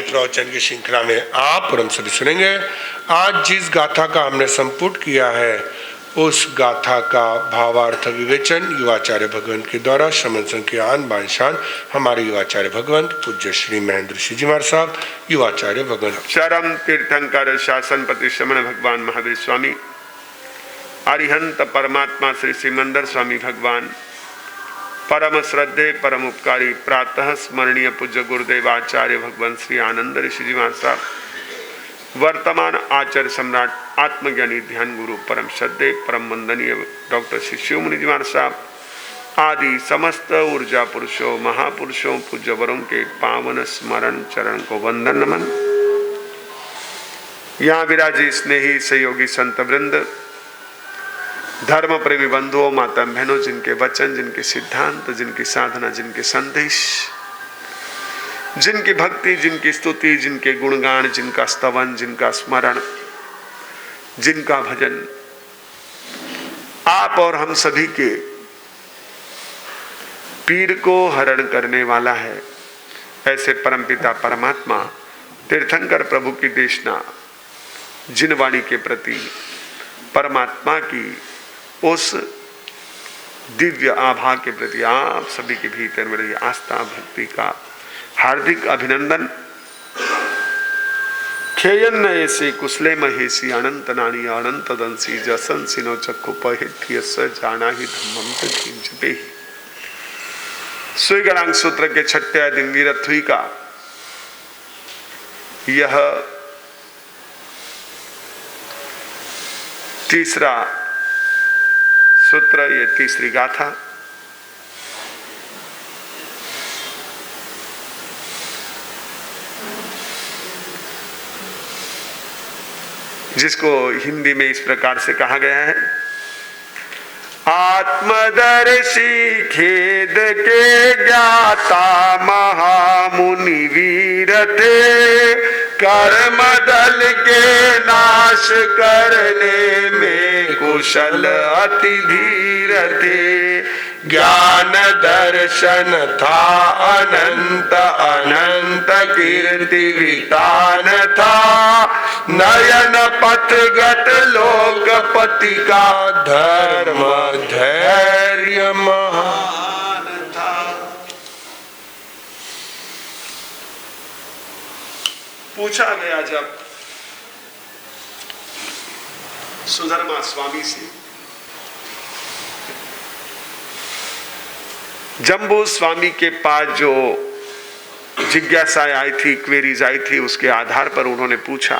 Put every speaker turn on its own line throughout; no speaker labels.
प्रवचन की श्रृंखला में आप और हम सभी सुनेंगे। आज जिस गाथा का हमने संपुट किया है उस गाथा का भावार्थ विवेचन युवाचार्य भगवंत के द्वारा श्रमण संघ के आन बान शान हमारे युवाचार्य भगवंत पूज्य श्री महेंद्र ऋषि जी महाराज साहब युवाचार्य भगवंत
चरम तीर्थंकर शासनपति श्रमण भगवान महावीर स्वामी अरिहंत परमात्मा श्री सिमंदर स्वामी भगवान परम श्रद्धे परम उपकारी प्रातः स्मरणीय पूज्य गुरुदेव आचार्य भगवान श्री आनंद ऋषि जी महाराज साहब वर्तमान आचार्य सम्राट आत्मज्ञानी ध्यान गुरु परम श्रद्धे परम वंदनीय डॉक्टर श्री शिव मुनि जी महाराज साहब आदि समस्त ऊर्जा पुरुषों महापुरुषों पूज्य वरों के पावन स्मरण चरण को वंदन नमन। यहाँ विराजी स्नेही सहयोगी संत वृंद धर्म प्रेमी बंधुओं माता बहनों जिनके वचन जिनके सिद्धांत जिनकी साधना जिनके संदेश जिनकी भक्ति जिनकी स्तुति जिनके गुणगान जिनका स्तवन जिनका स्मरण जिनका भजन आप और हम सभी के पीर को हरण करने वाला है, ऐसे परमपिता परमात्मा तीर्थंकर प्रभु की देशना जिन वाणी के प्रति परमात्मा की उस दिव्य आभा के प्रति आप सभी के भीतर में रही आस्था भक्ति का हार्दिक अभिनंदन। खेयन ऐसे कुशले महेशी अनंत नानी अनंत दंसी जसन सिनो चक्कु पहिठ्य स जाना ही धम्मम तंचपे ही सुगणांग सूत्र के छठे दिन वीरथुई का यह तीसरा सूत्र, ये तीसरी गाथा जिसको हिंदी में इस प्रकार से कहा गया है। आत्मदर्शी खेद के ज्ञाता महामुनि वीर थे, कर्म दल के नाश करने में कुशल अति धीर थे। ज्ञान दर्शन था अनंत अनंत कीर्ति वितान था, नयन पथगत लोकपति का धर्म धैर्य महान था। पूछा गया जब सुधर्मा स्वामी से, जम्बू स्वामी के पास जो जिज्ञासाएं आई थी, क्वेरीज आई थी, उसके आधार पर उन्होंने पूछा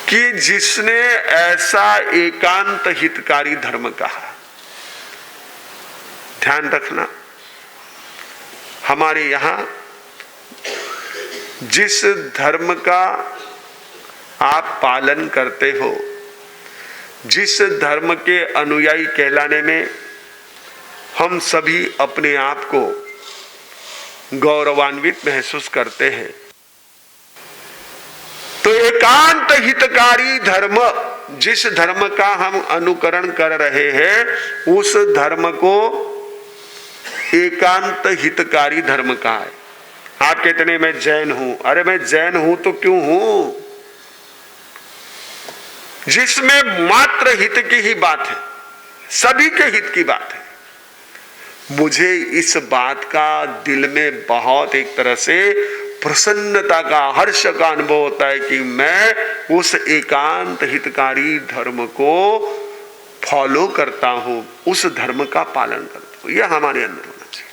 कि जिसने ऐसा एकांत हितकारी धर्म कहा, ध्यान रखना हमारे यहां जिस धर्म का आप पालन करते हो, जिस धर्म के अनुयायी कहलाने में हम सभी अपने आप को गौरवान्वित महसूस करते हैं, तो एकांत हितकारी धर्म जिस धर्म का हम अनुकरण कर रहे हैं उस धर्म को एकांत हितकारी धर्म कहा है। आप कहते हैं मैं जैन हूं, अरे मैं जैन हूं तो क्यों हूं? जिसमें मात्र हित की ही बात है, सभी के हित की बात है। मुझे इस बात का दिल में बहुत एक तरह से प्रसन्नता का हर्ष का अनुभव होता है कि मैं उस एकांत हितकारी धर्म को फॉलो करता हूं, उस धर्म का पालन करता हूं। यह हमारे अंदर होना चाहिए।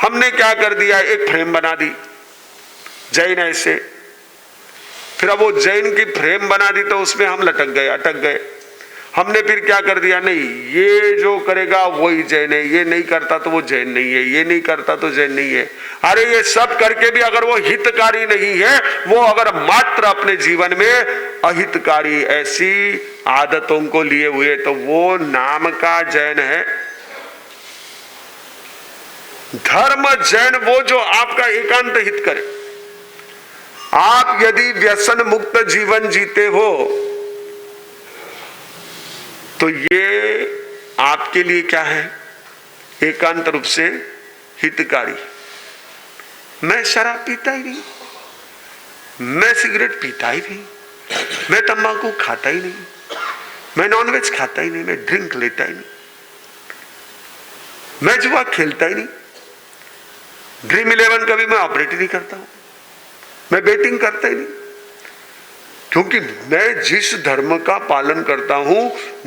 हमने क्या कर दिया, एक फ्रेम बना दी जैन ऐसे, फिर अब वो जैन की फ्रेम बना दी तो उसमें हम लटक गए, अटक गए। हमने फिर क्या कर दिया, नहीं ये जो करेगा वही जैन है, ये नहीं करता तो वो जैन नहीं है, ये नहीं करता तो जैन नहीं है। अरे ये सब करके भी अगर वो हितकारी नहीं है, वो अगर मात्र अपने जीवन में अहितकारी ऐसी आदतों को लिए हुए, तो वो नाम का जैन है। धर्म जैन वो जो आपका एकांत हित करे। आप यदि व्यसन मुक्त जीवन जीते हो तो ये आपके लिए क्या है, एकांत रूप से हितकारी। मैं शराब पीता ही नहीं, मैं सिगरेट पीता ही नहीं, मैं तंबाकू खाता ही नहीं, मैं नॉनवेज खाता ही नहीं, मैं ड्रिंक लेता ही नहीं, मैं जुआ खेलता ही नहीं, ड्रीम 11 कभी मैं ऑपरेट ही नहीं करता हूं, मैं बेटिंग करता ही नहीं, क्योंकि मैं जिस धर्म का पालन करता हूं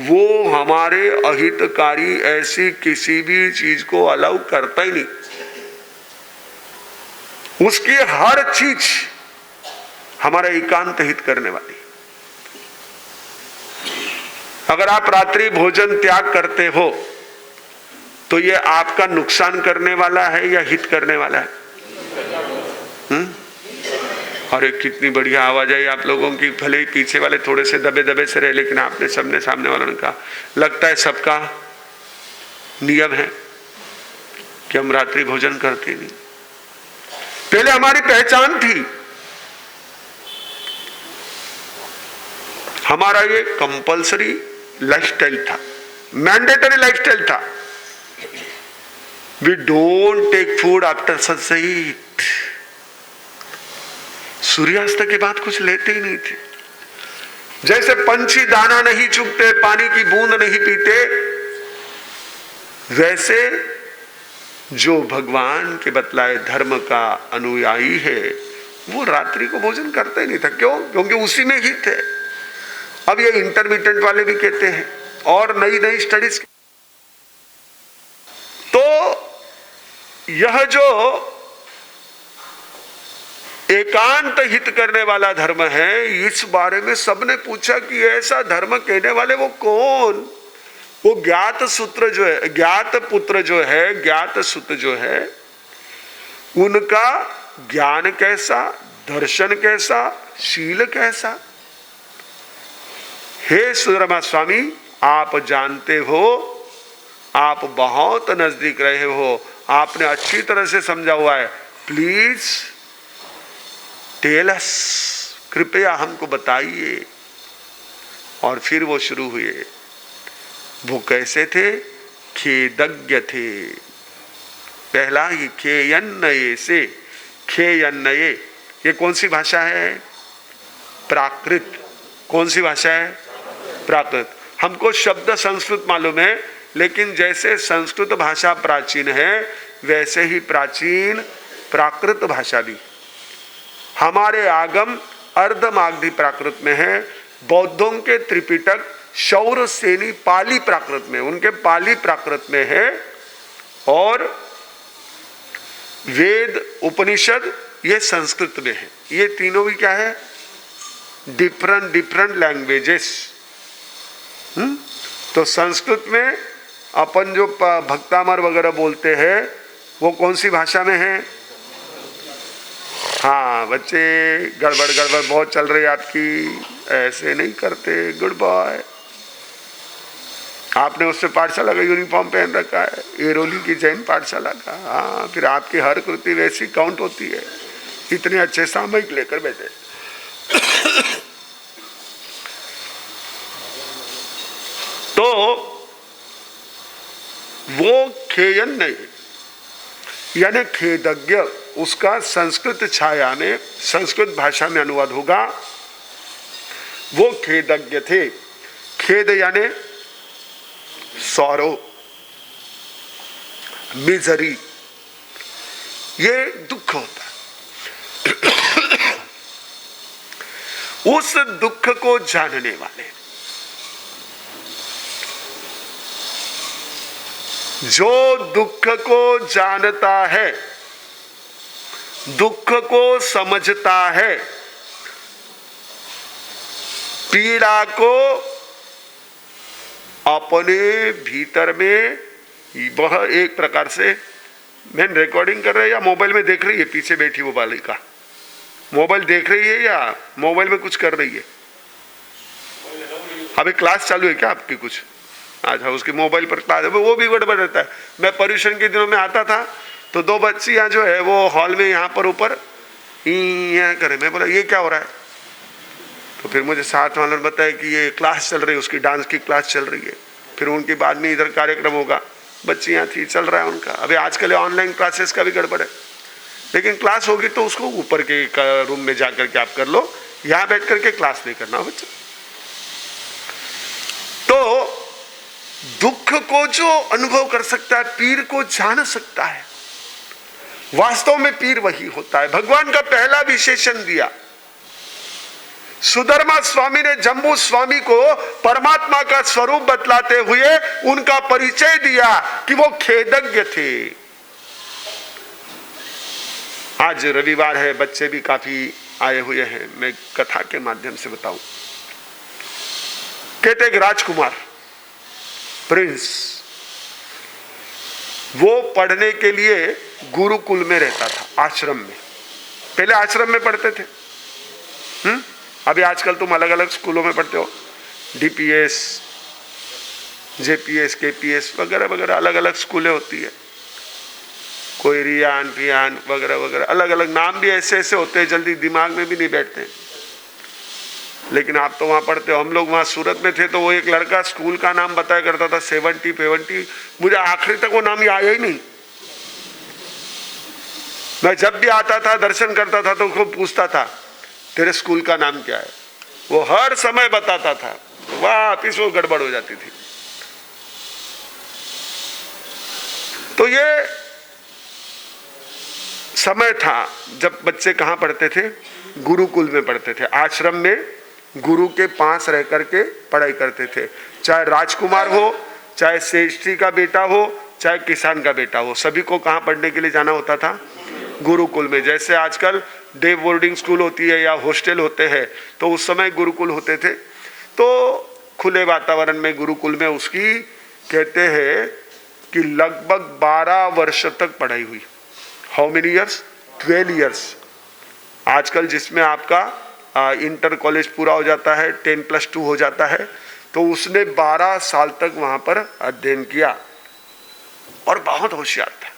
वो हमारे अहितकारी ऐसी किसी भी चीज को अलाउ करता ही नहीं। उसकी हर चीज हमारा एकांत हित करने वाली। अगर आप रात्रि भोजन त्याग करते हो तो ये आपका नुकसान करने वाला है या हित करने वाला है? अरे कितनी बढ़िया आवाज आई आप लोगों की। भले ही पीछे वाले थोड़े से दबे दबे से रहे, लेकिन आपने सबने सामने वालों ने कहा। लगता है सबका नियम है कि हम रात्रि भोजन करते नहीं। पहले हमारी पहचान थी, हमारा ये कंपल्सरी लाइफस्टाइल था, मैंडेटरी लाइफस्टाइल था। We don't take food after sunset. सूर्यास्त के बाद कुछ लेते ही नहीं थे। जैसे पंछी दाना नहीं चुगते, पानी की बूंद नहीं पीते, वैसे जो भगवान के बतलाए धर्म का अनुयायी है वो रात्रि को भोजन करता ही नहीं था। क्यों? क्योंकि उसी में हित है। अब ये इंटरमीडिएट वाले भी कहते हैं और नई नई स्टडीज। तो यह जो एकांत हित करने वाला धर्म है, इस बारे में सबने पूछा कि ऐसा धर्म कहने वाले वो कौन? वो ज्ञात सूत्र जो है, ज्ञात पुत्र जो है, ज्ञात सुत जो है, उनका ज्ञान कैसा, दर्शन कैसा, शील कैसा? हे सुदामा स्वामी, आप जानते हो, आप बहुत नजदीक रहे हो, आपने अच्छी तरह से समझा हुआ है। प्लीज टेल अस, कृपया हमको बताइए। और फिर वो शुरू हुए। वो कैसे थे? खेदज्ञ थे। पहला ही खेयन्नये से, खेयन्नये ये कौन सी भाषा है? प्राकृत। कौन सी भाषा है? प्राकृत। हमको शब्द संस्कृत मालूम है, लेकिन जैसे संस्कृत भाषा प्राचीन है वैसे ही प्राचीन प्राकृत भाषा भी। हमारे आगम अर्धमागधी प्राकृत में है, बौद्धों के त्रिपिटक शौरसेनी पाली प्राकृत में, उनके पाली प्राकृत में है, और वेद उपनिषद ये संस्कृत में है। ये तीनों भी क्या है? Different languages. तो संस्कृत में अपन जो भक्तामर वगैरह बोलते हैं वो कौन सी भाषा में है? हाँ बच्चे, गड़बड़ बहुत चल रही है आपकी, ऐसे नहीं करते। Good boy. आपने उससे पाठशाला का यूनिफॉर्म पहन रखा है, एरोली की जैन पाठशाला का। हाँ, फिर आपकी हर कृति वैसी काउंट होती है। इतने अच्छे सामयिक लेकर बैठे। तो वो खेयन नहीं, यानी खेदज्ञ, उसका संस्कृत छाया में, संस्कृत भाषा में अनुवाद होगा। वो खेदज्ञ थे। खेद यानी सॉरो, मिजरी, ये दुख होता है। उस दुख को जानने वाले, जो दुख को जानता है, दुख को समझता है, पीड़ा को अपने भीतर में, वह एक प्रकार से, मैंने रिकॉर्डिंग कर रहा है या मोबाइल में देख रही है? पीछे बैठी वो बालिका मोबाइल देख रही है या मोबाइल में कुछ कर रही है? अभी क्लास चालू है क्या आपकी कुछ? अच्छा, उसकी मोबाइल पर क्लास है, वो भी गड़बड़ रहता है। मैं पर्यूषण के दिनों में आता था तो दो बच्चियां जो है वो हॉल में यहाँ पर ऊपर करे। मैं बोला ये क्या हो रहा है? तो फिर मुझे साथ वालों ने बताया कि ये क्लास चल रही है, उसकी डांस की क्लास चल रही है। फिर उनके बाद में इधर कार्यक्रम होगा, बच्चियां थी, चल रहा है उनका। अभी आजकल ऑनलाइन क्लासेस का भी गड़बड़ है, लेकिन क्लास होगी तो उसको ऊपर के रूम में जाकर के आप कर लो, यहां बैठ करके क्लास नहीं करना बच्चा। तो दुख को जो अनुभव कर सकता है, पीर को जान सकता है, वास्तव में पीर वही होता है। भगवान का पहला विशेषण दिया सुधर्मा स्वामी ने जम्बू स्वामी को परमात्मा का स्वरूप बतलाते हुए उनका परिचय दिया कि वो खेदज्ञ थे। आज रविवार है, बच्चे भी काफी आए हुए हैं, मैं कथा के माध्यम से बताऊं। कहते एक राजकुमार प्रिंस, वो पढ़ने के लिए गुरुकुल में रहता था, आश्रम में। पहले आश्रम में पढ़ते थे, अभी आजकल तुम अलग अलग स्कूलों में पढ़ते हो, डीपीएस, जेपीएस, केपीएस वगैरह वगैरह, अलग अलग स्कूलें होती है, कोई रियान पियान वगैरह वगैरह, अलग अलग नाम भी ऐसे ऐसे होते हैं, जल्दी दिमाग में भी नहीं बैठते। लेकिन आप तो वहां पढ़ते हो। हम लोग वहां सूरत में थे तो वो एक लड़का स्कूल का नाम बताया करता था 70, मुझे आखिरी तक वो नाम आया ही नहीं। मैं जब भी आता था, दर्शन करता था, तो उसको पूछता था तेरे स्कूल का नाम क्या है, वो हर समय बताता था, वापिस वो गड़बड़ हो जाती थी। तो ये समय था जब बच्चे कहां पढ़ते थे, गुरुकुल में पढ़ते थे, आश्रम में गुरु के पास रह करके पढ़ाई करते थे। चाहे राजकुमार हो, चाहे श्रेष्ठी का बेटा हो, चाहे किसान का बेटा हो, सभी को कहां पढ़ने के लिए जाना होता था, गुरुकुल में। जैसे आजकल डे बोर्डिंग स्कूल होती है या हॉस्टल होते हैं, तो उस समय गुरुकुल होते थे। तो खुले वातावरण में गुरुकुल में उसकी कहते हैं कि लगभग 12 वर्ष तक पढ़ाई हुई। How many years? 12 ईयर्स। आजकल जिसमें आपका इंटर कॉलेज पूरा हो जाता है, 10+2 हो जाता है, तो उसने 12 साल तक वहां पर अध्ययन किया और बहुत होशियार था।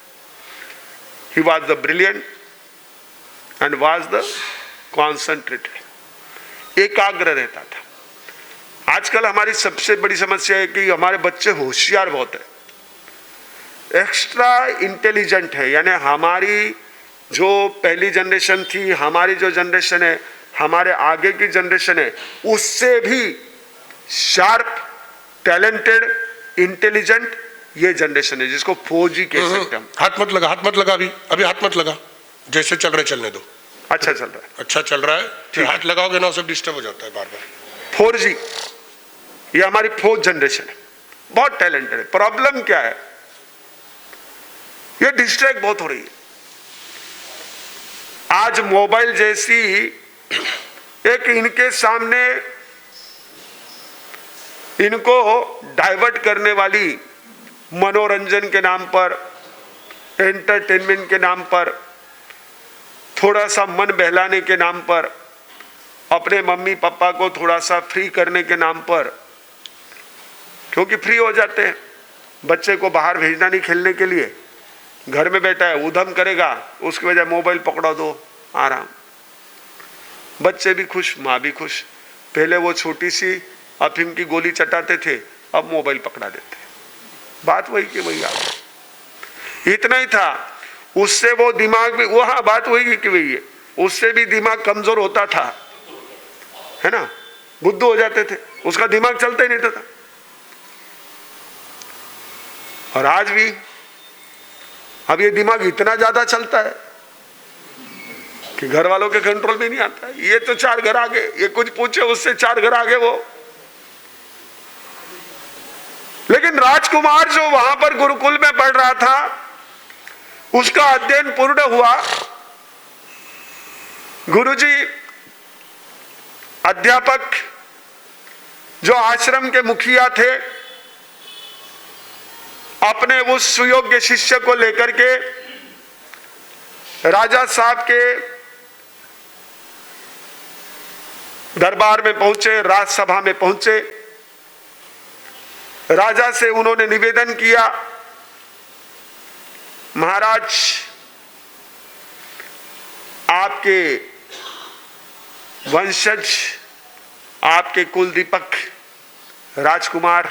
He was the brilliant and was the concentrated, एकाग्र रहता था। आजकल हमारी सबसे बड़ी समस्या है कि हमारे बच्चे होशियार बहुत है, एक्स्ट्रा इंटेलिजेंट है। यानी हमारी जो पहली जनरेशन थी, हमारी जो जनरेशन है, हमारे आगे की जनरेशन है, उससे भी शार्प, टैलेंटेड, इंटेलिजेंट ये जनरेशन है, जिसको 4G कह सकते हैं हम।
हाथ मत लगा, हाथ मत लगा, अभी हाथ मत लगा, जैसे चल रहे चलने दो।
अच्छा चल रहा है,
अच्छा चल रहा है, फिर हाथ लगाओगे ना सब डिस्टर्ब हो जाता है बार बार।
4G ये हमारी 4th जनरेशन है, बहुत टैलेंटेड है। प्रॉब्लम क्या है, ये डिस्ट्रैक्ट बहुत हो रही है। आज मोबाइल जैसी एक इनके सामने इनको डाइवर्ट करने वाली, मनोरंजन के नाम पर, एंटरटेनमेंट के नाम पर, थोड़ा सा मन बहलाने के नाम पर, अपने मम्मी पापा को थोड़ा सा फ्री करने के नाम पर, क्योंकि फ्री हो जाते हैं, बच्चे को बाहर भेजना नहीं खेलने के लिए, घर में बैठा है, उधम करेगा, उसकी वजह मोबाइल पकड़ा दो, आराम। बच्चे भी खुश, माँ भी खुश। पहले वो छोटी सी अफीम की गोली चटाते थे, अब मोबाइल पकड़ा देते। बात वही की वही आ गई, इतना ही था। उससे वो दिमाग में, वो हाँ बात वही की वही है, उससे भी दिमाग कमजोर होता था, है ना, बुद्धू हो जाते थे, उसका दिमाग चलता ही नहीं था। और आज भी अब ये दिमाग इतना ज्यादा चलता है कि घर वालों के कंट्रोल में नहीं आता है। ये तो 4 घर आगे, ये कुछ पूछे उससे 4 घर आगे वो। लेकिन राजकुमार जो वहां पर गुरुकुल में पढ़ रहा था, उसका अध्ययन पूर्ण हुआ। गुरुजी अध्यापक जो आश्रम के मुखिया थे, अपने उस सुयोग्य शिष्य को लेकर के राजा साहब के दरबार में पहुंचे, राजसभा में पहुंचे। राजा से उन्होंने निवेदन किया, महाराज आपके वंशज, आपके कुल दीपक राजकुमार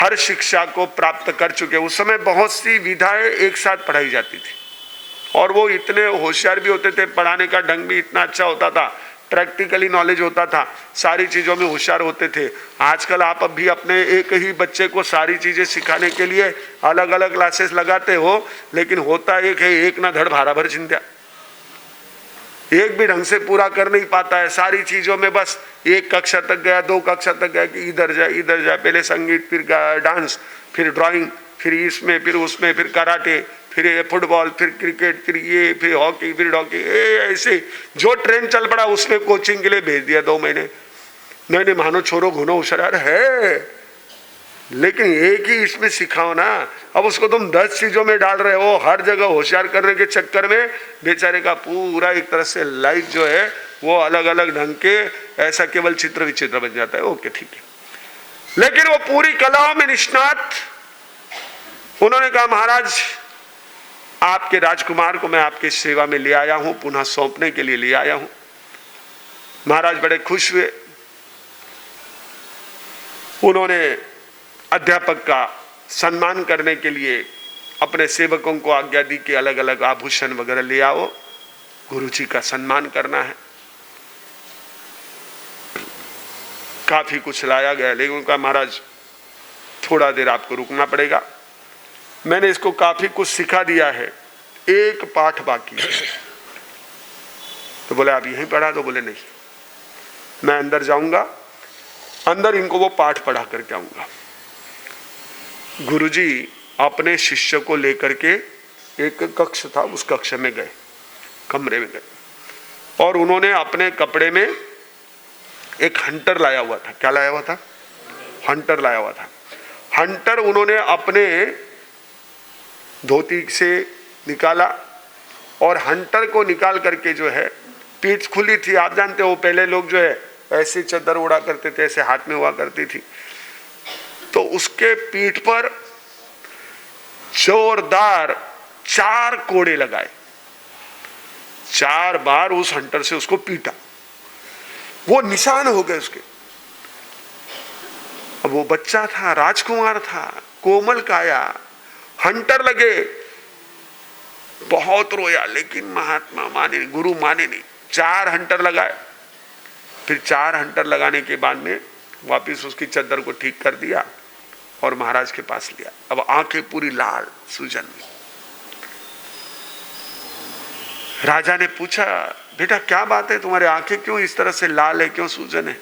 हर शिक्षा को प्राप्त कर चुके। उस समय बहुत सी विधाएं एक साथ पढ़ाई जाती थी और वो इतने होशियार भी होते थे, पढ़ाने का ढंग भी इतना अच्छा होता था, प्रैक्टिकली नॉलेज होता था, सारी चीज़ों में होशियार होते थे। आजकल आप अभी अपने एक ही बच्चे को सारी चीज़ें सिखाने के लिए अलग अलग क्लासेस लगाते हो, लेकिन होता एक है, एक ना धड़ भारा भर चिंता, एक भी ढंग से पूरा कर नहीं पाता है। सारी चीज़ों में बस एक कक्षा तक गया, 2 कक्षा तक गया कि इधर जा, पहले संगीत, फिर डांस, फिर ड्राइंग, फिर इसमें, फिर उसमें, फिर कराटे, फिर फुटबॉल, फिर क्रिकेट, फिर ये, फिर हॉकी, फिर हॉकी, ऐसे जो ट्रेन चल पड़ा उसमें कोचिंग के लिए भेज दिया 2 महीने। नहीं मानो छोरो घुनो होशियार है, लेकिन एक ही इसमें सिखाओ ना। अब उसको तुम 10 चीजों में डाल रहे हो, हर जगह होशियार करने के चक्कर में बेचारे का पूरा एक तरह से लाइफ जो है वो अलग अलग ढंग के ऐसा केवल चित्र विचित्र बन जाता है। ओके ठीक है, लेकिन वो पूरी कलाओं में निष्णात। उन्होंने कहा महाराज आपके राजकुमार को मैं आपकी सेवा में ले आया हूं, पुनः सौंपने के लिए ले आया हूं। महाराज बड़े खुश हुए। उन्होंने अध्यापक का सम्मान करने के लिए अपने सेवकों को आज्ञा दी कि अलग अलग आभूषण वगैरह ले आओ, गुरुजी का सम्मान करना है। काफी कुछ लाया गया, लेकिन उनका महाराज थोड़ा देर आपको रुकना पड़ेगा, मैंने इसको काफी कुछ सिखा दिया है, एक पाठ बाकी है। तो बोले आप यहीं पढ़ा दो। बोले नहीं, मैं अंदर जाऊंगा, अंदर इनको वो पाठ पढ़ा करके आऊंगा। गुरुजी अपने शिष्य को लेकर के एक कक्ष था, उस कक्ष में गए, कमरे में गए, और उन्होंने अपने कपड़े में एक हंटर लाया हुआ था। क्या लाया हुआ था? हंटर लाया हुआ था। हंटर उन्होंने अपने धोती से निकाला और हंटर को निकाल करके जो है, पीठ खुली थी, आप जानते हो पहले लोग जो है ऐसे चादर उड़ा करते थे, ऐसे हाथ में हुआ करती थी, तो उसके पीठ पर जोरदार 4 कोड़े लगाए, 4 बार उस हंटर से उसको पीटा, वो निशान हो गए उसके। अब वो बच्चा था, राजकुमार था, कोमल काया, हंटर लगे, बहुत रोया, लेकिन महात्मा माने नहीं, गुरु माने नहीं। 4 हंटर लगाए, फिर 4 हंटर लगाने के बाद में वापिस उसकी चद्दर को ठीक कर दिया और महाराज के पास लिया। अब आंखें पूरी लाल सूजन में। राजा ने पूछा बेटा क्या बात है, तुम्हारे आंखें क्यों इस तरह से लाल है, क्यों सूजन है?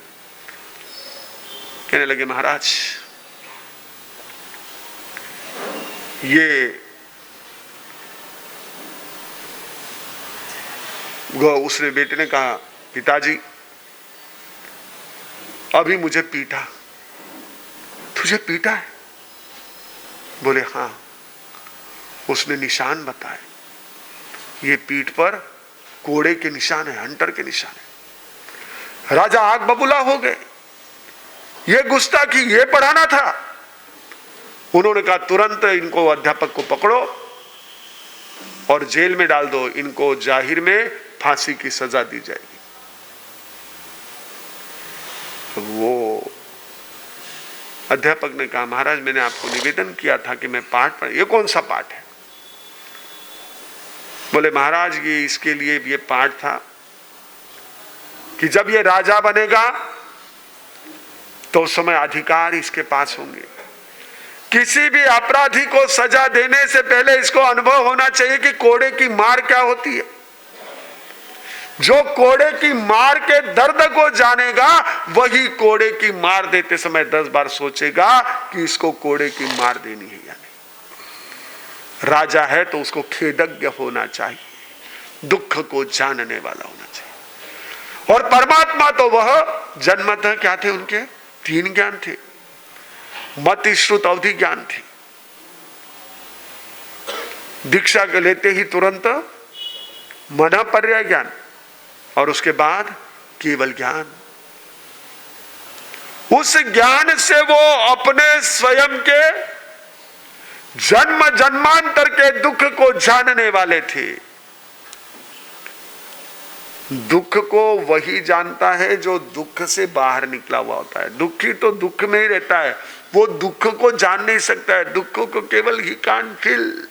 कहने लगे महाराज ये उसने बेटे ने कहा पिताजी अभी मुझे पीटा। तुझे पीटा है? बोले हाँ। उसने निशान बताए, ये पीठ पर कोड़े के निशान है, हंटर के निशान है। राजा आग बबूला हो गए, ये गुस्ताखी, ये पढ़ाना था। उन्होंने कहा तुरंत इनको अध्यापक को पकड़ो और जेल में डाल दो, इनको जाहिर में फांसी की सजा दी जाएगी। तो वो अध्यापक ने कहा महाराज मैंने आपको निवेदन किया था कि मैं पाठ पढ़, ये कौन सा पाठ है? बोले महाराज ये इसके लिए ये पाठ था कि जब ये राजा बनेगा तो उस समय अधिकार इसके पास होंगे। किसी भी अपराधी को सजा देने से पहले इसको अनुभव होना चाहिए कि कोड़े की मार क्या होती है। जो कोड़े की मार के दर्द को जानेगा वही कोड़े की मार देते समय 10 बार सोचेगा कि इसको कोड़े की मार देनी है या नहीं। राजा है तो उसको खेदज्ञ होना चाहिए, दुख को जानने वाला होना चाहिए। और परमात्मा तो वह जन्मतः क्या थे, उनके 3 ज्ञान थे, मति श्रुत अवधि ज्ञान थी। दीक्षा के लेते ही तुरंत मन पर्याय ज्ञान और उसके बाद केवल ज्ञान। उस ज्ञान से वो अपने स्वयं के जन्म जन्मांतर के दुख को जानने वाले थे। दुख को वही जानता है जो दुख से बाहर निकला हुआ होता है। दुखी तो दुख में ही रहता है, वो दुख को जान नहीं सकता है। दुख को केवल ही कांट फील,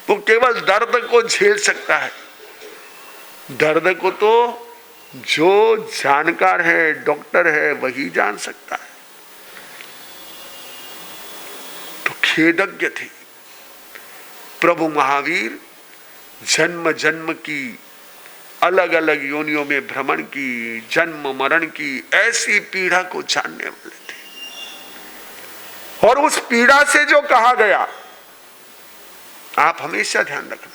वो केवल दर्द को झेल सकता है। दर्द को तो जो जानकार है, डॉक्टर है, वही जान सकता है। तो खेदज्ञ थे प्रभु महावीर। जन्म जन्म की अलग अलग योनियों में भ्रमण की, जन्म मरण की ऐसी पीड़ा को जानने वाले थे। और उस पीड़ा से जो कहा गया, आप हमेशा ध्यान रखना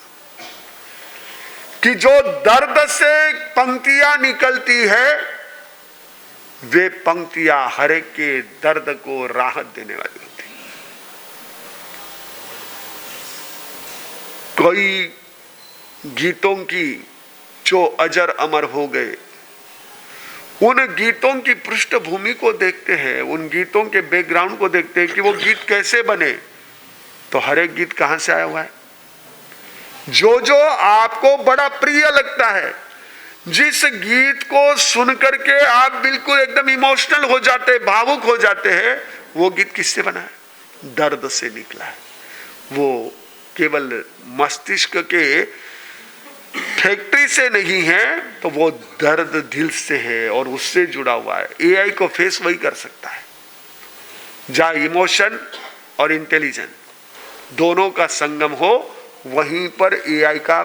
कि जो दर्द से पंक्तियां निकलती है, वे पंक्तियां हर एक के दर्द को राहत देने वाली होती है। कोई गीतों की जो अजर अमर हो गए, उन गीतों की पृष्ठभूमि को देखते हैं, उन गीतों के बैकग्राउंड को देखते हैं कि वो गीत कैसे बने। तो हर एक गीत कहां से आया हुआ है? जो जो आपको बड़ा प्रिय लगता है, जिस गीत को सुन करके आप बिल्कुल एकदम इमोशनल हो जाते हैं, भावुक हो जाते हैं, वो गीत किससे बना है? दर्द से निकला है। वो केवल मस्तिष्क के फैक्ट्री से नहीं है, तो वो दर्द दिल से है और उससे जुड़ा हुआ है। एआई को फेस वही कर सकता है जहां इमोशन और इंटेलिजेंस दोनों का संगम हो, वहीं पर एआई का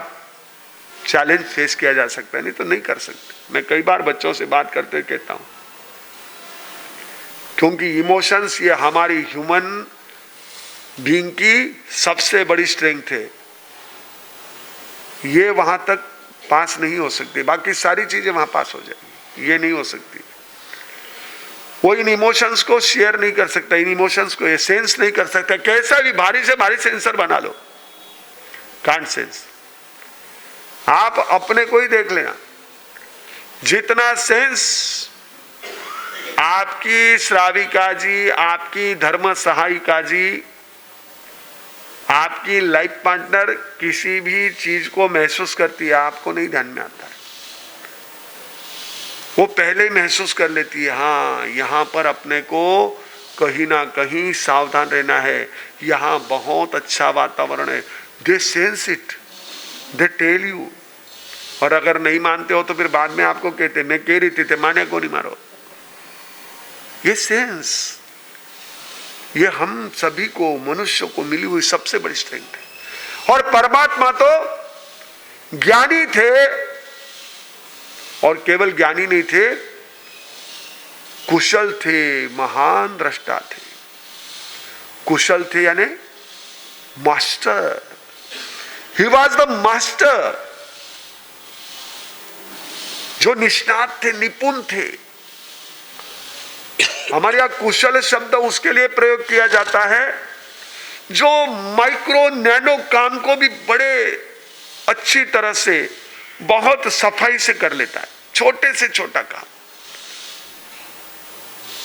चैलेंज फेस किया जा सकता है, नहीं तो नहीं कर सकते। मैं कई बार बच्चों से बात करते हुए कहता हूं, क्योंकि इमोशंस ये हमारी ह्यूमन बीइंग की सबसे बड़ी स्ट्रेंथ है। ये वहां तक पास नहीं हो सकती, बाकी सारी चीजें वहां पास हो जाएंगी, ये नहीं हो सकती। वो इन इमोशंस को शेयर नहीं कर सकता, इन इमोशंस को सेंस नहीं कर सकता। कैसा भी भारी से भारी सेंसर बना लो, कांट सेंस। आप अपने को ही देख लेना, जितना सेंस आपकी श्राविका जी, आपकी धर्म सहायिका जी, आपकी लाइफ पार्टनर किसी भी चीज को महसूस करती है, आपको नहीं ध्यान में आता है। वो पहले ही महसूस कर लेती है, हाँ यहां पर अपने को कहीं ना कहीं सावधान रहना है, यहां बहुत अच्छा वातावरण है। They sense it, they tell you. और अगर नहीं मानते हो तो फिर बाद में आपको कहते मैं कह रही थी, माने को नहीं मारो। ये सेंस, ये हम सभी को, मनुष्य को मिली हुई सबसे बड़ी स्ट्रेंथ है। और परमात्मा तो ज्ञानी थे, और केवल ज्ञानी नहीं थे, कुशल थे, महान दृष्टा थे। कुशल थे यानी master, he was the master. जो निष्णात थे, निपुण थे। हमारे यहां कुशल शब्द उसके लिए प्रयोग किया जाता है जो माइक्रो नैनो काम को भी बड़े अच्छी तरह से, बहुत सफाई से कर लेता है। छोटे से छोटा काम,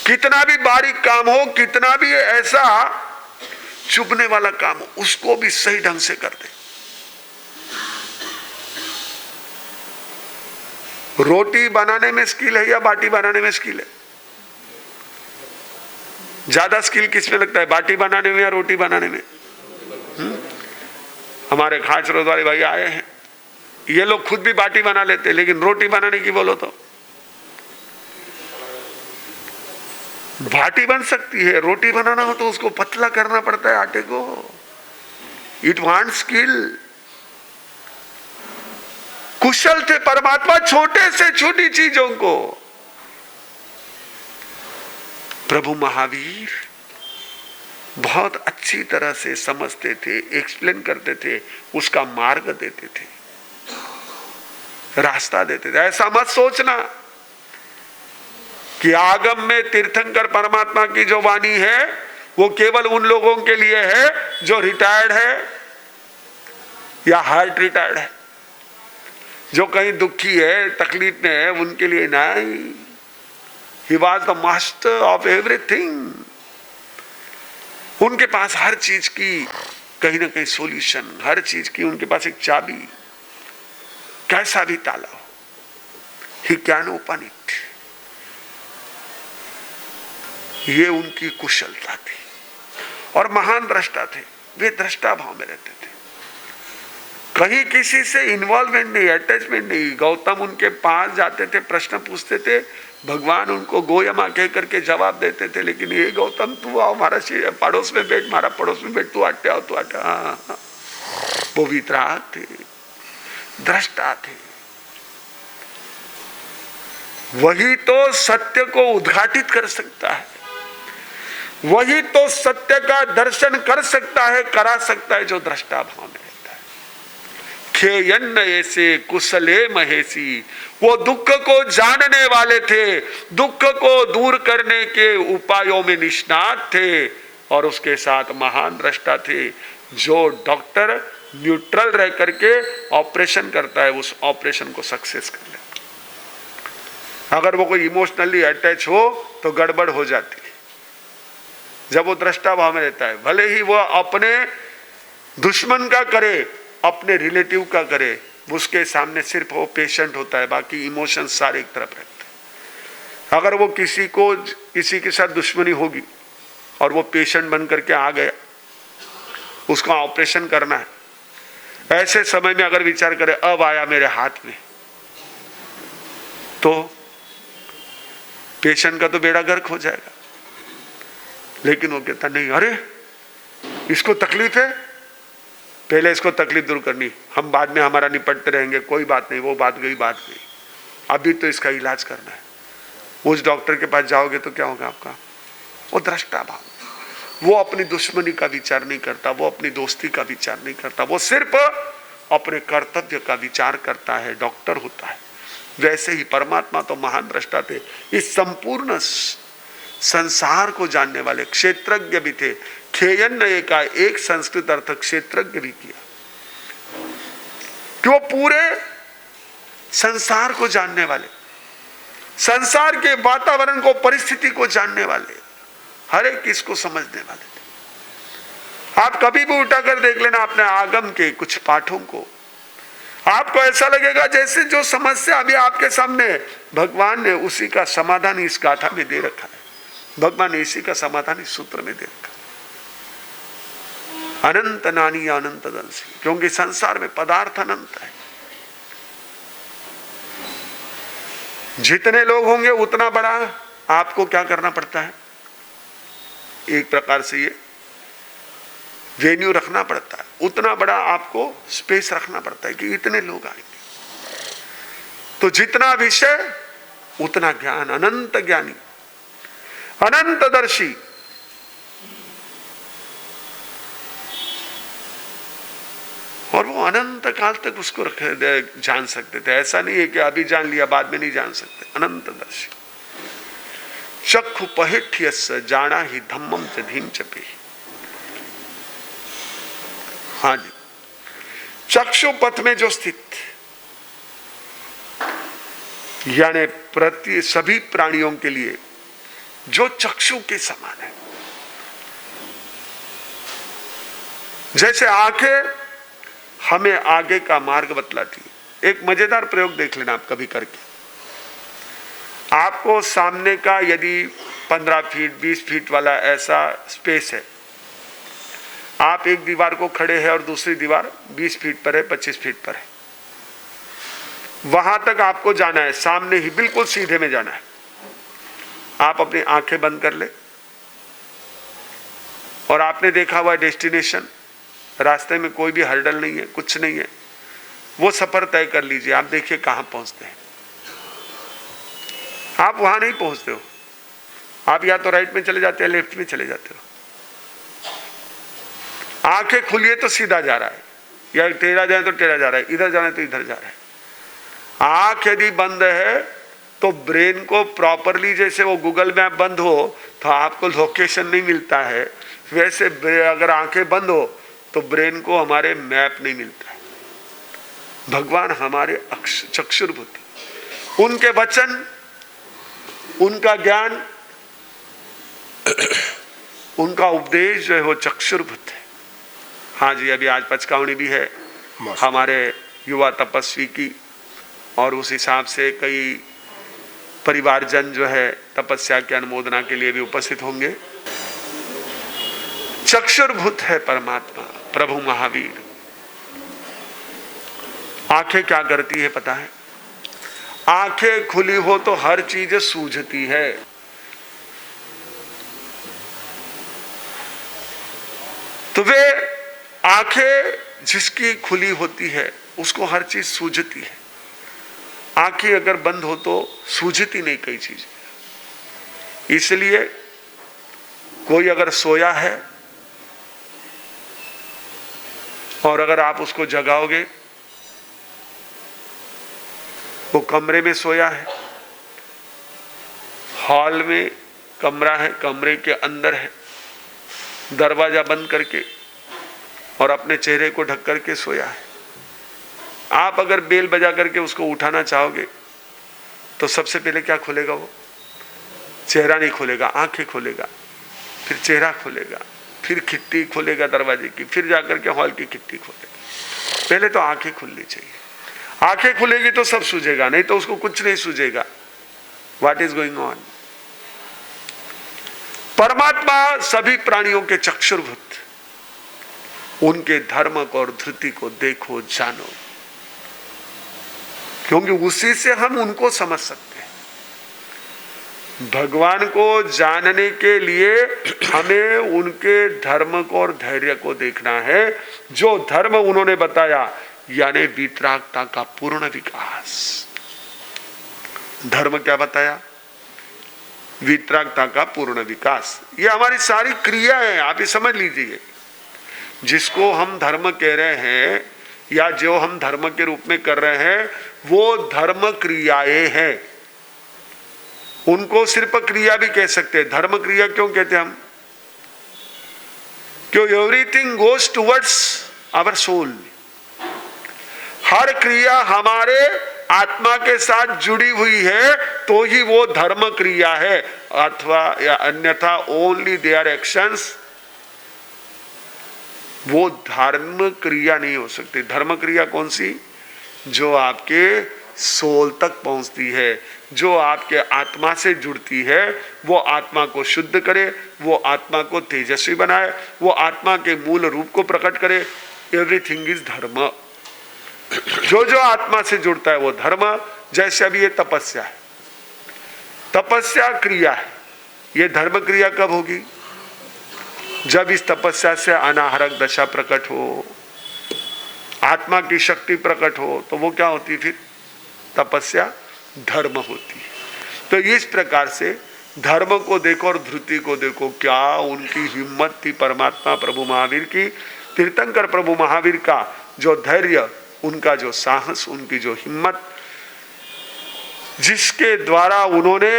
कितना भी बारीक काम हो, कितना भी ऐसा चुभने वाला काम हो, उसको भी सही ढंग से कर दे। रोटी बनाने में स्किल है या बाटी बनाने में स्किल है? ज्यादा स्किल किस में लगता है, बाटी बनाने में या रोटी बनाने में? हमारे खास रोज वाले भाई आए हैं, ये लोग खुद भी बाटी बना लेते, लेकिन रोटी बनाने की बोलो तो बाटी बन सकती है, रोटी बनाना हो तो उसको पतला करना पड़ता है आटे को। It want skill. कुशल थे परमात्मा छोटे से छोटी चीजों को। प्रभु महावीर बहुत अच्छी तरह से समझते थे, एक्सप्लेन करते थे, उसका मार्ग देते थे, रास्ता देते थे। ऐसा मत सोचना कि आगम में तीर्थंकर परमात्मा की जो वाणी है वो केवल उन लोगों के लिए है जो रिटायर्ड है या हार्ट रिटायर्ड है, जो कहीं दुखी है, तकलीफ में है, उनके लिए नहीं। He was the master of everything. उनके पास हर चीज की कहीं ना कहीं सॉल्यूशन, हर चीज की उनके पास एक चाबी, कैसा भी ताला हो। He can open it. ये उनकी कुशलता थी और महान दृष्टा थे, वे दृष्टा भाव में रहते थे, कहीं किसी से इन्वॉल्वमेंट नहीं, अटैचमेंट नहीं। गौतम उनके पास जाते थे, प्रश्न पूछते थे, भगवान उनको गोयमा कह करके जवाब देते थे, लेकिन ये गौतम तू आओ हमारा पड़ोस में बैठ, हमारा पड़ोस में बैठ, तू आटे आओ, तू आटे। हाँ, वो वितराग थे, दृष्टा थे। वही तो सत्य को उद्घाटित कर सकता है, वही तो सत्य का दर्शन कर सकता है, करा सकता है, जो दृष्टा भाव में रहता है। खेयन ऐसे कुशले महेशी, वो दुख को जानने वाले थे, दुख को दूर करने के उपायों में निष्णात थे, और उसके साथ महान दृष्टा थे। जो डॉक्टर न्यूट्रल रह करके ऑपरेशन करता है, उस ऑपरेशन को सक्सेस कर लेता। अगर वो कोई इमोशनली अटैच हो तो गड़बड़ हो जाती है। जब वो दृष्टा भाव में रहता है, भले ही वो अपने दुश्मन का करे, अपने रिलेटिव का करे, उसके सामने सिर्फ वो पेशेंट होता है, बाकी इमोशन सारे एक तरफ रहते हैं। अगर वो किसी के साथ दुश्मनी होगी और वो पेशेंट बन करके आ गया, उसका ऑपरेशन करना है, ऐसे समय में अगर विचार करे अब आया मेरे हाथ में, तो पेशेंट का तो बेड़ा गर्क हो जाएगा। लेकिन वो कहता नहीं, अरे इसको तकलीफ है, पहले इसको तकलीफ दूर करनी, हम बाद में हमारा निपटते रहेंगे, कोई बात नहीं, वो बात गई, अभी तो इसका इलाज करना है। उस डॉक्टर के पास जाओगे तो क्या होगा आपका? वो दृष्टा भाव, वो अपनी दुश्मनी का विचार नहीं करता, वो अपनी दोस्ती का विचार नहीं करता, वो सिर्फ अपने कर्तव्य का विचार करता है, डॉक्टर होता है। वैसे ही परमात्मा तो महान दृष्टा थे, इस संपूर्ण संसार को जानने वाले क्षेत्रज्ञ भी थे। खेयन का एक संस्कृत अर्थ क्षेत्रज्ञ भी किया कि वो पूरे संसार को जानने वाले, संसार के वातावरण को, परिस्थिति को जानने वाले, हर एक इसको समझने वाले थे। आप कभी भी उठाकर देख लेना अपने आगम के कुछ पाठों को, आपको ऐसा लगेगा जैसे जो समस्या अभी आपके सामने भगवान ने उसी का समाधान इस गाथा में दे रखा है। भगवान ने इसी का समाधान इस सूत्र में दे रखा। अनंत नानी अनंत दंसी, क्योंकि संसार में पदार्थ अनंत है। जितने लोग होंगे उतना बड़ा आपको क्या करना पड़ता है, एक प्रकार से ये वेन्यू रखना पड़ता है, उतना बड़ा आपको स्पेस रखना पड़ता है कि इतने लोग आएंगे। तो जितना विषय उतना ज्ञान, अनंत ज्ञानी, अनंतदर्शी। और वो अनंत काल तक उसको जान सकते थे। ऐसा नहीं है कि अभी जान लिया बाद में नहीं जान सकते। अनंतदर्शी। चक्षु पहेठ्यस्य जाना ही धम्मम च धीम चपे। हाँ जी, चक्षु पथ में जो स्थित, यानी प्रति सभी प्राणियों के लिए जो चक्षु के समान है। जैसे आंखें हमें आगे का मार्ग बतलाती है। एक मजेदार प्रयोग देख लेना आप कभी करके। आपको सामने का यदि 15 फीट 20 फीट वाला ऐसा स्पेस है, आप एक दीवार को खड़े हैं और दूसरी दीवार 20 फीट पर है, 25 फीट पर है, वहां तक आपको जाना है, सामने ही बिल्कुल सीधे में जाना है। आप अपनी आंखें बंद कर ले और आपने देखा हुआ डेस्टिनेशन, रास्ते में कोई भी हर्डल नहीं है, कुछ नहीं है, वो सफर तय कर लीजिए। आप देखिए कहां पहुंचते हैं। आप वहां नहीं पहुंचते हो, आप या तो राइट में चले जाते हैं, लेफ्ट में चले जाते हो। आंखें खुलिए तो सीधा जा रहा है, या टेढ़ा जाए तो टेढ़ा जा रहा है, इधर जाना है तो इधर जा रहा है। आंख यदि बंद है तो ब्रेन को प्रॉपरली, जैसे वो गूगल मैप बंद हो तो आपको लोकेशन नहीं मिलता है, वैसे अगर आंखें बंद हो तो ब्रेन को हमारे मैप नहीं मिलता है। भगवान हमारे चक्षुर्भूत, उनके वचन, उनका ज्ञान, उनका उपदेश जो है वो चक्षुर्भूत है। हाँ जी, अभी आज पचकावनी भी है हमारे युवा तपस्वी की, और उस हिसाब से कई परिवारजन जो है तपस्या के अनुमोदना के लिए भी उपस्थित होंगे। चक्षुर्भूत है परमात्मा प्रभु महावीर। आंखें क्या करती है पता है? आंखें खुली हो तो हर चीज सूझती है। तो वे आंखें जिसकी खुली होती है उसको हर चीज सूझती है। आंखें अगर बंद हो तो सूझती नहीं कई चीज। इसलिए कोई अगर सोया है और अगर आप उसको जगाओगे, वो कमरे में सोया है, हॉल में कमरा है, कमरे के अंदर है, दरवाजा बंद करके और अपने चेहरे को ढक करके सोया है। आप अगर बेल बजा करके उसको उठाना चाहोगे तो सबसे पहले क्या खोलेगा? वो चेहरा नहीं खोलेगा, आंखें खोलेगा, फिर चेहरा खोलेगा, फिर खिड़की खोलेगा दरवाजे की, फिर जाकर के हॉल की खिड़की खोलेगा। पहले तो आंखें खुलनी चाहिए। आंखें खुलेगी तो सब सूझेगा, नहीं तो उसको कुछ नहीं सूझेगा। What is going on? परमात्मा सभी प्राणियों के चक्षुर्भूत, उनके धर्म को और धृति को देखो, जानो, क्योंकि उसी से हम उनको समझ सकते हैं। भगवान को जानने के लिए हमें उनके धर्म को और धैर्य को देखना है। जो धर्म उन्होंने बताया, यानी वितरागता का पूर्ण विकास। धर्म क्या बताया? वितरागता का पूर्ण विकास। ये हमारी सारी क्रिया है, आप ये समझ लीजिए। जिसको हम धर्म कह रहे हैं या जो हम धर्म के रूप में कर रहे हैं, वो धर्म क्रियाएं हैं। उनको सिर्फ क्रिया भी कह सकते हैं। धर्म क्रिया क्यों कहते हैं हम? क्यों? Everything goes towards our soul. हर क्रिया हमारे आत्मा के साथ जुड़ी हुई है तो ही वो धर्म क्रिया है, अथवा या अन्यथा ओनली देयर एक्शंस, वो धर्म क्रिया नहीं हो सकती। धर्म क्रिया कौन सी? जो आपके सोल तक पहुंचती है, जो आपके आत्मा से जुड़ती है, वो आत्मा को शुद्ध करे, वो आत्मा को तेजस्वी बनाए, वो आत्मा के मूल रूप को प्रकट करे। एवरीथिंग इज धर्म। जो जो आत्मा से जुड़ता है वो धर्म। जैसे अभी ये तपस्या है, तपस्या क्रिया है। ये धर्म क्रिया कब होगी? जब इस तपस्या से अनाहरक दशा प्रकट हो, आत्मा की शक्ति प्रकट हो, तो वो क्या होती? फिर तपस्या धर्म होती है। तो इस प्रकार से धर्म को देखो और धृति को देखो। क्या उनकी हिम्मत थी परमात्मा प्रभु महावीर की। तीर्थंकर प्रभु महावीर का जो धैर्य, उनका जो साहस, उनकी जो हिम्मत, जिसके द्वारा उन्होंने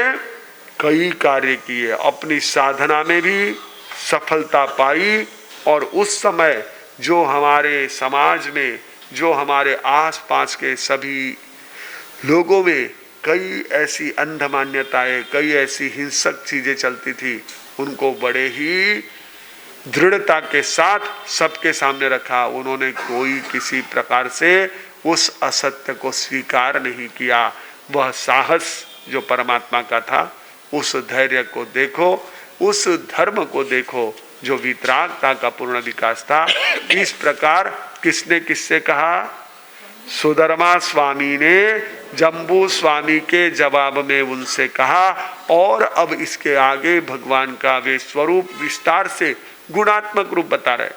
कई कार्य किए, अपनी साधना में भी सफलता पाई। और उस समय जो हमारे समाज में, जो हमारे आसपास के सभी लोगों में कई ऐसी अंध मान्यताएं, कई ऐसी हिंसक चीजें चलती थी, उनको बड़े ही दृढ़ता के साथ सबके सामने रखा। उन्होंने कोई किसी प्रकार से उस असत्य को स्वीकार नहीं किया। वह साहस जो परमात्मा का था, उस धैर्य को देखो, उस धर्म को देखो जो वितरागता का पूर्ण विकास था। इस प्रकार किसने किससे कहा? सुधर्मा स्वामी ने जम्बू स्वामी के जवाब में उनसे कहा। और अब इसके आगे भगवान का वे स्वरूप विस्तार से गुणात्मक रूप बता रहे,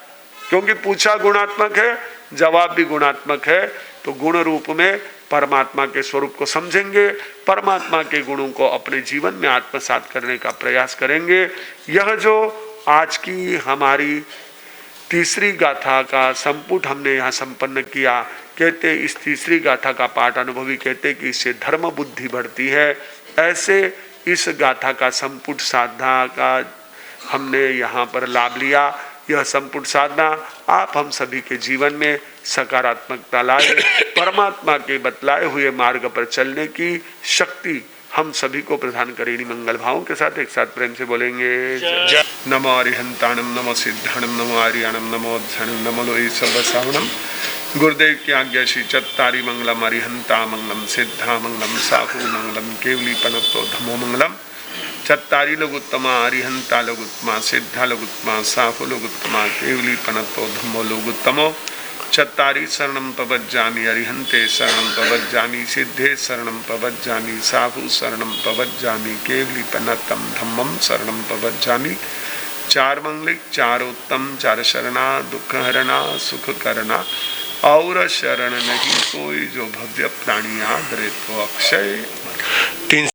क्योंकि पूछा गुणात्मक है, जवाब भी गुणात्मक है। तो गुण रूप में परमात्मा के स्वरूप को समझेंगे, परमात्मा के गुणों को अपने जीवन में आत्मसात करने का प्रयास करेंगे। यह जो आज की हमारी तीसरी गाथा का संपुट हमने यहाँ संपन्न किया, कहते इस तीसरी गाथा का पाठ अनुभवी कहते कि इससे धर्म बुद्धि बढ़ती है। ऐसे इस गाथा का संपुट साधना का हमने यहाँ पर लाभ लिया। यह संपूर्ण साधना आप हम सभी के जीवन में सकारात्मकता लाए, परमात्मा के बतलाए हुए मार्ग पर चलने की शक्ति हम सभी को प्रदान करे। मंगल भावों के साथ एक साथ प्रेम से बोलेंगे। नमो अरिहंताणम, नमो सिद्धाणम, नमो आर्याणम, नमो धनम, नमो लोई सब सावणम, गुरुदेव की आज्ञा श्री चत्तारी मंगलम अरिहंता मंगलम सिद्धा मंगलम साहू मंगलम केवली पनतो धमो मंगलम चत्तारी लोगुत्तमा अरिहंता लोगुत्तमा सिद्धा लोगुत्तमा साहू लोगुत्तमा केवली पनतो धमो लोगुत्तमो चत्तारी शरणं पवज्जामि अरिहंते शरणं पवज्जामि सिद्धे शरणं पवज्जामि साहू शरणं पवज्जामि केवली पनतम धम्मम शरणं पवज्जामि। चार मंगलिक, चार उत्तम, चार शरणा, दुख हरणा, सुख करना, और शरण नहीं कोई जो भव्य प्राणी आदरे तो अक्षय।
3